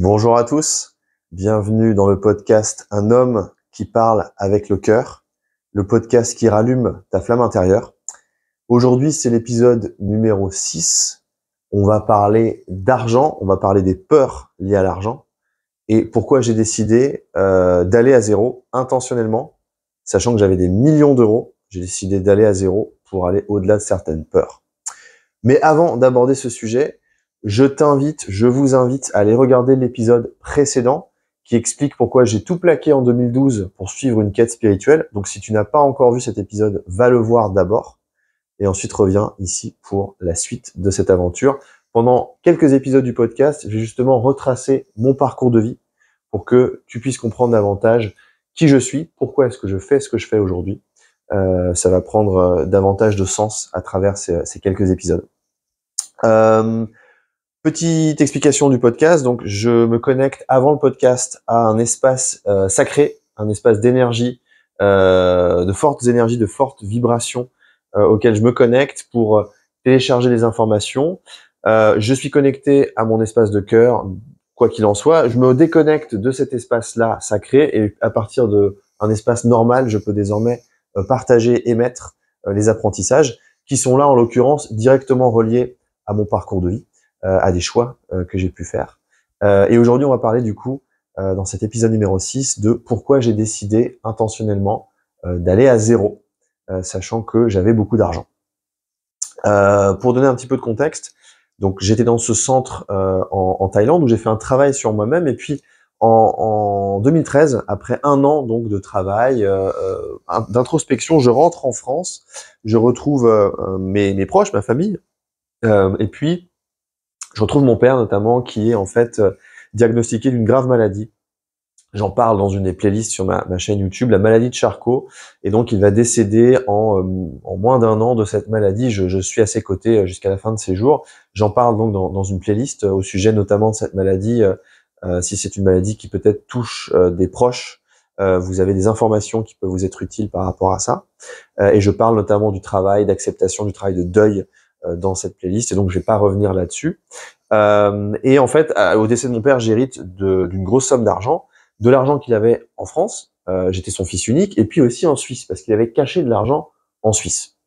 Bonjour à tous, bienvenue dans le podcast Un homme qui parle avec le cœur, le podcast qui rallume ta flamme intérieure. Aujourd'hui, c'est l'épisode numéro 6. On va parler d'argent, on va parler des peurs liées à l'argent et pourquoi j'ai décidé d'aller à zéro intentionnellement, sachant que j'avais des millions d'euros, j'ai décidé d'aller à zéro pour aller au-delà de certaines peurs. Mais avant d'aborder ce sujet, je vous invite à aller regarder l'épisode précédent qui explique pourquoi j'ai tout plaqué en 2012 pour suivre une quête spirituelle. Donc si tu n'as pas encore vu cet épisode, va le voir d'abord et ensuite reviens ici pour la suite de cette aventure. Pendant quelques épisodes du podcast, je vais justement retracer mon parcours de vie pour que tu puisses comprendre davantage qui je suis, pourquoi est-ce que je fais ce que je fais aujourd'hui. Ça va prendre davantage de sens à travers ces quelques épisodes. Petite explication du podcast. Donc, je me connecte avant le podcast à un espace sacré, un espace d'énergie, de fortes énergies, de fortes vibrations auquel je me connecte pour télécharger les informations. Je suis connecté à mon espace de cœur, quoi qu'il en soit. Je me déconnecte de cet espace-là sacré et à partir de un espace normal, je peux désormais partager, émettre les apprentissages qui sont là, en l'occurrence, directement reliés à mon parcours de vie, à des choix que j'ai pu faire. Et aujourd'hui, on va parler du coup, dans cet épisode numéro 6, de pourquoi j'ai décidé intentionnellement d'aller à zéro, sachant que j'avais beaucoup d'argent. Pour donner un petit peu de contexte, donc j'étais dans ce centre en Thaïlande où j'ai fait un travail sur moi-même et puis en 2013, après un an donc de travail, d'introspection, je rentre en France, je retrouve mes proches, ma famille, et puis je retrouve mon père notamment qui est en fait diagnostiqué d'une grave maladie. J'en parle dans une des playlists sur ma chaîne YouTube, la maladie de Charcot, et donc il va décéder en moins d'un an de cette maladie. Je suis à ses côtés jusqu'à la fin de ses jours. J'en parle donc dans une playlist au sujet notamment de cette maladie. Si c'est une maladie qui peut-être touche des proches, vous avez des informations qui peuvent vous être utiles par rapport à ça. Et je parle notamment du travail d'acceptation, du travail de deuil dans cette playlist, et donc je vais pas revenir là-dessus. Et en fait, au décès de mon père, j'hérite d'une grosse somme d'argent, de l'argent qu'il avait en France, j'étais son fils unique, et puis aussi en Suisse, parce qu'il avait caché de l'argent en Suisse,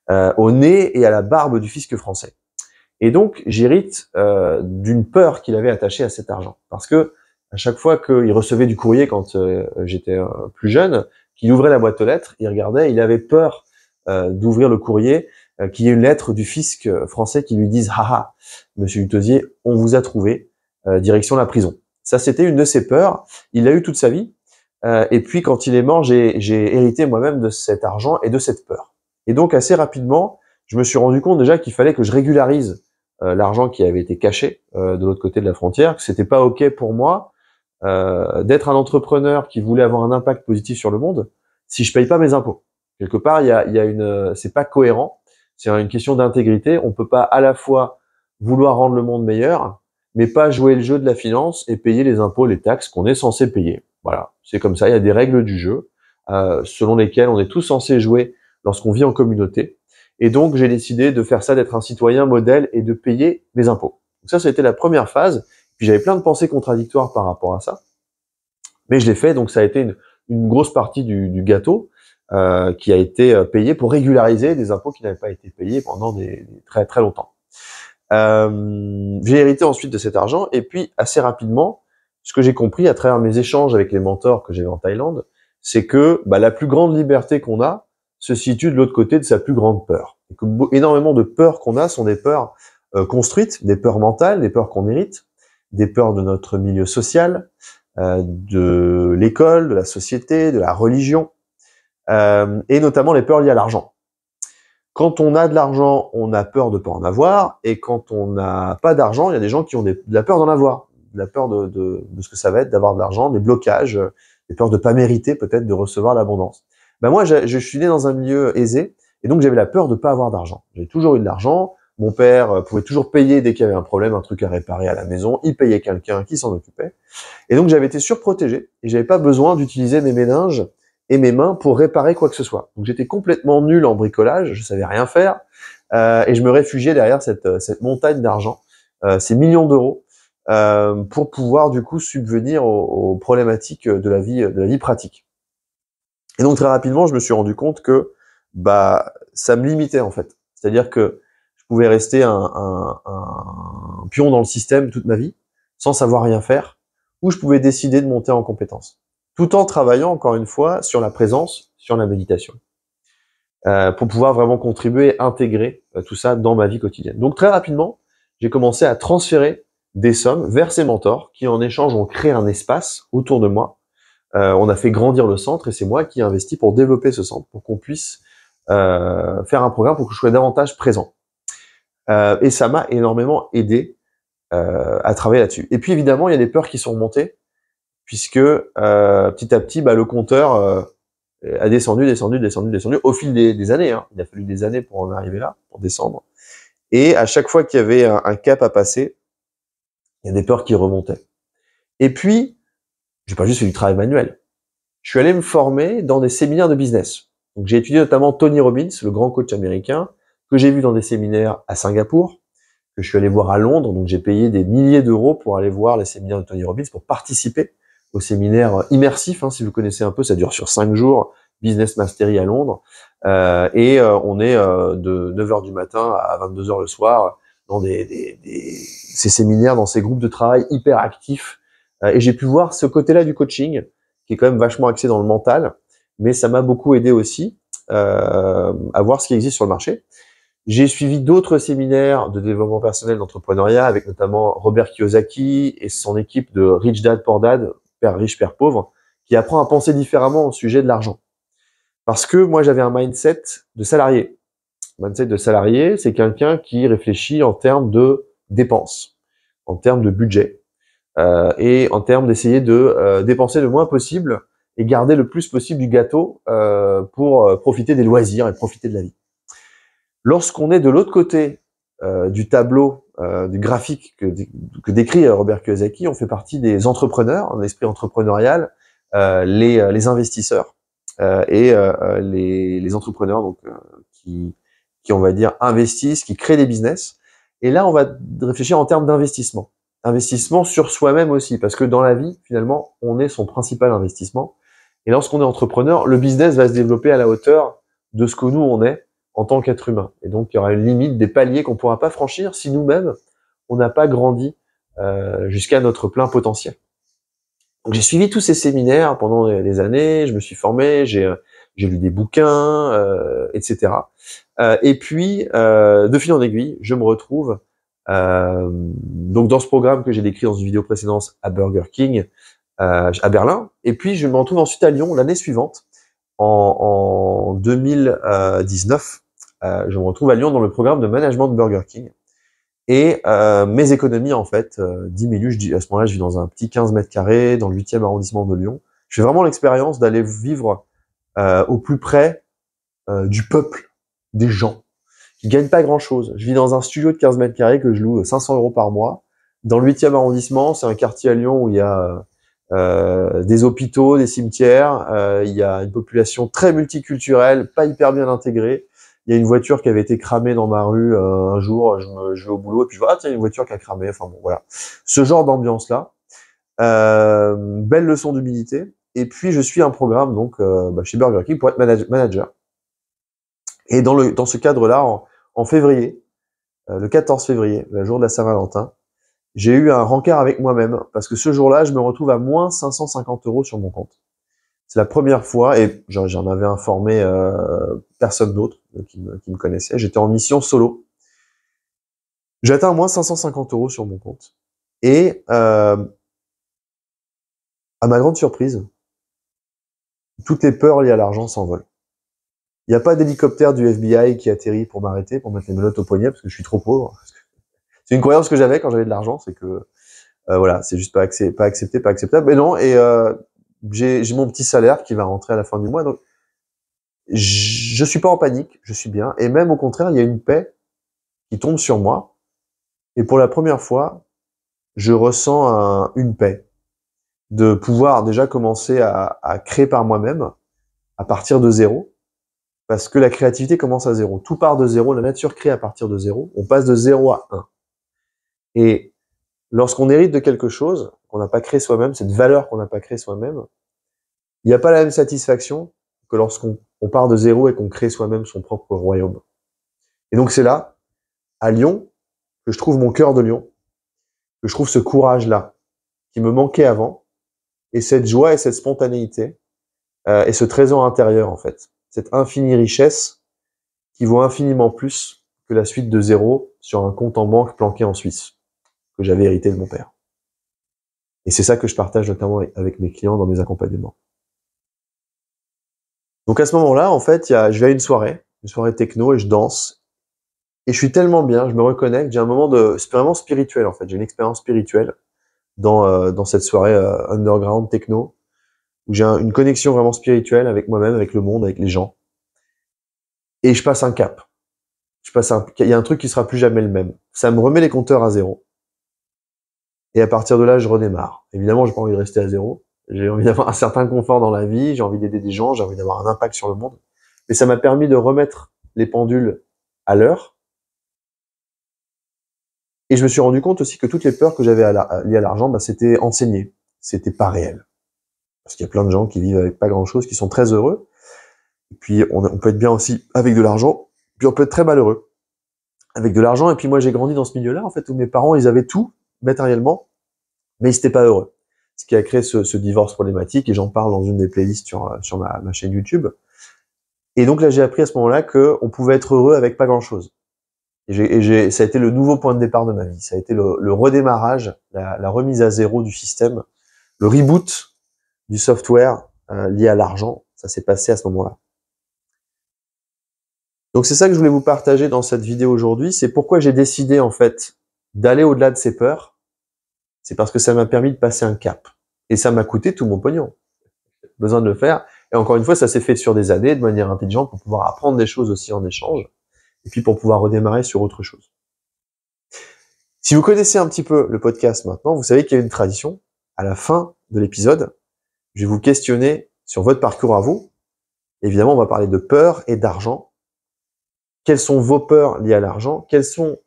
au nez et à la barbe du fisc français. Et donc, j'hérite d'une peur qu'il avait attachée à cet argent, parce que à chaque fois qu'il recevait du courrier quand j'étais plus jeune, qu'il ouvrait la boîte aux lettres, il regardait, il avait peur d'ouvrir le courrier, qu'il y ait une lettre du fisc français qui lui dise « Haha, monsieur Hutosier, on vous a trouvé, direction la prison ». Ça, c'était une de ses peurs. Il l'a eu toute sa vie. Et puis, quand il est mort, j'ai hérité moi-même de cet argent et de cette peur. Et donc, assez rapidement, je me suis rendu compte déjà qu'il fallait que je régularise l'argent qui avait été caché de l'autre côté de la frontière, que c'était pas OK pour moi d'être un entrepreneur qui voulait avoir un impact positif sur le monde si je paye pas mes impôts. Quelque part, il y a une, c'est pas cohérent. C'est une question d'intégrité. On peut pas à la fois vouloir rendre le monde meilleur, mais pas jouer le jeu de la finance et payer les impôts, les taxes qu'on est censé payer. Voilà, c'est comme ça. Il y a des règles du jeu selon lesquelles on est tous censés jouer lorsqu'on vit en communauté. Et donc, j'ai décidé de faire ça, d'être un citoyen modèle et de payer mes impôts. Donc ça a été la première phase. Puis j'avais plein de pensées contradictoires par rapport à ça, mais je l'ai fait. Donc ça a été une grosse partie du gâteau qui a été payé pour régulariser des impôts qui n'avaient pas été payés pendant très très longtemps. J'ai hérité ensuite de cet argent, et puis assez rapidement, ce que j'ai compris à travers mes échanges avec les mentors que j'avais en Thaïlande, c'est que la plus grande liberté qu'on a se situe de l'autre côté de sa plus grande peur. Et que énormément de peurs qu'on a sont des peurs construites, des peurs mentales, des peurs qu'on hérite, des peurs de notre milieu social, de l'école, de la société, de la religion, et notamment les peurs liées à l'argent. Quand on a de l'argent, on a peur de pas en avoir, et quand on n'a pas d'argent, il y a des gens qui ont de la peur d'en avoir, de la peur de ce que ça va être d'avoir de l'argent, des blocages, des peurs de pas mériter peut-être de recevoir l'abondance. Moi, je suis né dans un milieu aisé, et donc j'avais la peur de pas avoir d'argent. J'ai toujours eu de l'argent. Mon père pouvait toujours payer dès qu'il y avait un problème, un truc à réparer à la maison. Il payait quelqu'un qui s'en occupait, et donc j'avais été surprotégé, et j'avais pas besoin d'utiliser mes méninges et mes mains pour réparer quoi que ce soit. Donc j'étais complètement nul en bricolage, je savais rien faire, et je me réfugiais derrière cette montagne d'argent, ces millions d'euros, pour pouvoir du coup subvenir aux problématiques de la vie pratique. Et donc très rapidement, je me suis rendu compte que ça me limitait en fait. C'est-à-dire que je pouvais rester un pion dans le système toute ma vie, sans savoir rien faire, ou je pouvais décider de monter en compétence, tout en travaillant encore une fois sur la présence, sur la méditation, pour pouvoir vraiment contribuer et intégrer tout ça dans ma vie quotidienne. Donc très rapidement, j'ai commencé à transférer des sommes vers ces mentors qui en échange ont créé un espace autour de moi. On a fait grandir le centre et c'est moi qui ai investi pour développer ce centre, pour qu'on puisse faire un programme pour que je sois davantage présent. Et ça m'a énormément aidé à travailler là-dessus. Et puis évidemment, il y a des peurs qui sont remontées, puisque petit à petit, le compteur a descendu au fil des années. Hein. Il a fallu des années pour en arriver là, pour descendre. Et à chaque fois qu'il y avait un cap à passer, il y a des peurs qui remontaient. Et puis, j'ai pas juste fait du travail manuel. Je suis allé me former dans des séminaires de business. Donc j'ai étudié notamment Tony Robbins, le grand coach américain, que j'ai vu dans des séminaires à Singapour, que je suis allé voir à Londres. Donc j'ai payé des milliers d'euros pour aller voir les séminaires de Tony Robbins, pour participer au séminaire immersif, hein, si vous connaissez un peu, ça dure sur 5 jours, Business Mastery à Londres. On est de 9h du matin à 22h le soir dans ces séminaires, dans ces groupes de travail hyper actifs. Et j'ai pu voir ce côté-là du coaching, qui est quand même vachement axé dans le mental, mais ça m'a beaucoup aidé aussi à voir ce qui existe sur le marché. J'ai suivi d'autres séminaires de développement personnel, d'entrepreneuriat, avec notamment Robert Kiyosaki et son équipe de Rich Dad Poor Dad, Père riche, Père pauvre, qui apprend à penser différemment au sujet de l'argent. Parce que moi, j'avais un mindset de salarié. Mindset de salarié, c'est quelqu'un qui réfléchit en termes de dépenses, en termes de budget, et en termes d'essayer de dépenser le moins possible et garder le plus possible du gâteau pour profiter des loisirs et profiter de la vie. Lorsqu'on est de l'autre côté du tableau, du graphique que décrit Robert Kiyosaki, on fait partie des entrepreneurs, un esprit entrepreneurial, les investisseurs et les entrepreneurs donc qui on va dire investissent, qui créent des business. Et là, on va réfléchir en termes d'investissement. Investissement sur soi-même aussi, parce que dans la vie, finalement, on est son principal investissement. Et lorsqu'on est entrepreneur, le business va se développer à la hauteur de ce que nous, on est en tant qu'être humain. Et donc, il y aura une limite, des paliers qu'on ne pourra pas franchir si nous-mêmes, on n'a pas grandi jusqu'à notre plein potentiel. Donc, j'ai suivi tous ces séminaires pendant des années, je me suis formé, j'ai lu des bouquins, etc. Et puis, de fil en aiguille, je me retrouve donc dans ce programme que j'ai décrit dans une vidéo précédente à Burger King, à Berlin. Et puis, je me retrouve ensuite à Lyon l'année suivante, en 2019. Je me retrouve à Lyon dans le programme de management de Burger King. Et mes économies, en fait, diminuent. À ce moment-là, je vis dans un petit 15 mètres carrés, dans le 8e arrondissement de Lyon. Je fais vraiment l'expérience d'aller vivre au plus près du peuple, des gens, qui gagnent pas grand-chose. Je vis dans un studio de 15 mètres carrés que je loue 500 € par mois. Dans le 8e arrondissement, c'est un quartier à Lyon où il y a des hôpitaux, des cimetières, il y a une population très multiculturelle, pas hyper bien intégrée. Il y a une voiture qui avait été cramée dans ma rue un jour, je vais au boulot et puis je vois, ah tiens, il y a une voiture qui a cramé, enfin bon, voilà. Ce genre d'ambiance-là. Belle leçon d'humilité. Et puis, je suis un programme donc chez Burger King pour être manager. Et dans ce cadre-là, en février, le 14 février, le jour de la Saint-Valentin, j'ai eu un rencard avec moi-même, parce que ce jour-là, je me retrouve à moins 550 € sur mon compte. C'est la première fois, et j'en avais informé personne d'autre qui me connaissait. J'étais en mission solo. J'atteins moins 550 € sur mon compte. Et à ma grande surprise, toutes les peurs liées à l'argent s'envolent. Il n'y a pas d'hélicoptère du FBI qui atterrit pour m'arrêter, pour mettre les menottes au poignet, parce que je suis trop pauvre. C'est une croyance que j'avais quand j'avais de l'argent, c'est que voilà, c'est juste pas accepté, pas acceptable. Mais non, et j'ai mon petit salaire qui va rentrer à la fin du mois, donc je suis pas en panique, je suis bien, et même au contraire, il y a une paix qui tombe sur moi, et pour la première fois, je ressens une paix de pouvoir déjà commencer à créer par moi-même, à partir de zéro, parce que la créativité commence à zéro. Tout part de zéro, la nature crée à partir de zéro, on passe de 0 à 1. Et lorsqu'on hérite de quelque chose qu'on n'a pas créé soi-même, cette valeur qu'on n'a pas créée soi-même, il n'y a pas la même satisfaction que lorsqu'on part de zéro et qu'on crée soi-même son propre royaume. Et donc c'est là, à Lyon, que je trouve mon cœur de lion, que je trouve ce courage-là, qui me manquait avant, et cette joie et cette spontanéité, et ce trésor intérieur en fait, cette infinie richesse qui vaut infiniment plus que la suite de zéro sur un compte en banque planqué en Suisse, que j'avais hérité de mon père. Et c'est ça que je partage notamment avec mes clients dans mes accompagnements. Donc à ce moment-là, en fait, je vais à une soirée techno, et je danse. Et je suis tellement bien, je me reconnecte, j'ai un moment c'est vraiment spirituel en fait, j'ai une expérience spirituelle dans cette soirée underground techno, où j'ai une connexion vraiment spirituelle avec moi-même, avec le monde, avec les gens. Et je passe un cap. Il y a un truc qui sera plus jamais le même. Ça me remet les compteurs à zéro. Et à partir de là, je redémarre. Évidemment, j'ai pas envie de rester à zéro. J'ai envie d'avoir un certain confort dans la vie, j'ai envie d'aider des gens, j'ai envie d'avoir un impact sur le monde. Mais ça m'a permis de remettre les pendules à l'heure. Et je me suis rendu compte aussi que toutes les peurs que j'avais liées à l'argent, c'était enseigné. C'était pas réel. Parce qu'il y a plein de gens qui vivent avec pas grand chose, qui sont très heureux. Et puis, on peut être bien aussi avec de l'argent. Puis on peut être très malheureux avec de l'argent. Et puis moi, j'ai grandi dans ce milieu-là, en fait, où mes parents, ils avaient tout, matériellement, mais ils n'étaient pas heureux. Ce qui a créé ce divorce problématique, et j'en parle dans une des playlists sur ma chaîne YouTube. Et donc là, j'ai appris à ce moment-là qu'on pouvait être heureux avec pas grand-chose. Et ça a été le nouveau point de départ de ma vie. Ça a été le redémarrage, la remise à zéro du système, le reboot du software lié à l'argent. Ça s'est passé à ce moment-là. Donc c'est ça que je voulais vous partager dans cette vidéo aujourd'hui. C'est pourquoi j'ai décidé en fait d'aller au-delà de ces peurs. C'est parce que ça m'a permis de passer un cap. Et ça m'a coûté tout mon pognon. Besoin de le faire. Et encore une fois, ça s'est fait sur des années, de manière intelligente, pour pouvoir apprendre des choses aussi en échange. Et puis pour pouvoir redémarrer sur autre chose. Si vous connaissez un petit peu le podcast maintenant, vous savez qu'il y a une tradition. À la fin de l'épisode, je vais vous questionner sur votre parcours à vous. Évidemment, on va parler de peur et d'argent. Quelles sont vos peurs liées à l'argent? Quels sont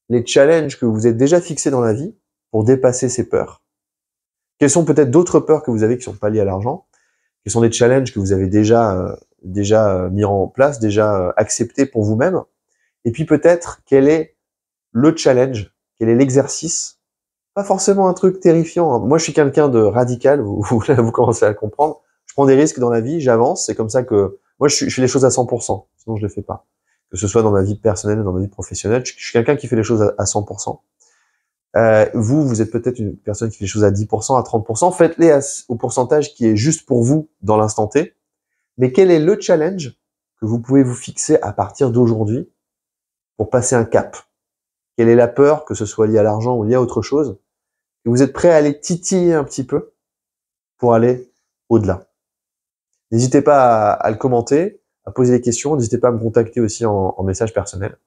les challenges que vous êtes déjà fixés dans la vie pour dépasser ces peurs? Quelles sont peut-être d'autres peurs que vous avez qui ne sont pas liées à l'argent? Quels sont des challenges que vous avez déjà mis en place, déjà acceptés pour vous-même? Et puis peut-être quel est le challenge, quel est l'exercice? Pas forcément un truc terrifiant. Moi, je suis quelqu'un de radical. Vous commencez à le comprendre. Je prends des risques dans la vie, j'avance. C'est comme ça que moi, je fais les choses à 100%. Sinon, je les fais pas. Que ce soit dans ma vie personnelle ou dans ma vie professionnelle, je suis quelqu'un qui fait les choses à 100%. Vous êtes peut-être une personne qui fait les choses à 10%, à 30%. Faites-les au pourcentage qui est juste pour vous dans l'instant T. Mais quel est le challenge que vous pouvez vous fixer à partir d'aujourd'hui pour passer un cap? Quelle est la peur, que ce soit lié à l'argent ou lié à autre chose, que vous êtes prêt à aller titiller un petit peu pour aller au-delà? N'hésitez pas à le commenter, à poser des questions. N'hésitez pas à me contacter aussi en message personnel,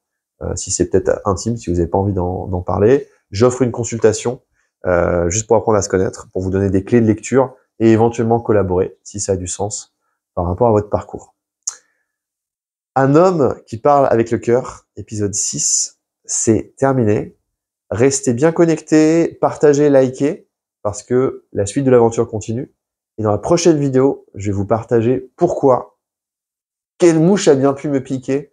si c'est peut-être intime, si vous n'avez pas envie d'en parler. J'offre une consultation juste pour apprendre à se connaître, pour vous donner des clés de lecture et éventuellement collaborer, si ça a du sens, par rapport à votre parcours. Un homme qui parle avec le cœur, épisode 6, c'est terminé. Restez bien connectés, partagez, likez, parce que la suite de l'aventure continue. Et dans la prochaine vidéo, je vais vous partager pourquoi, quelle mouche a bien pu me piquer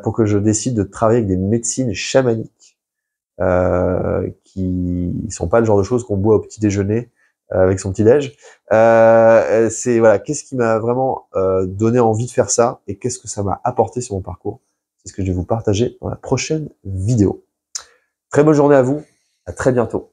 pour que je décide de travailler avec des médecines chamaniques qui sont pas le genre de choses qu'on boit au petit déjeuner avec son petit déj. C'est voilà, qu'est-ce qui m'a vraiment donné envie de faire ça et qu'est-ce que ça m'a apporté sur mon parcours. C'est ce que je vais vous partager dans la prochaine vidéo. Très bonne journée à vous, à très bientôt.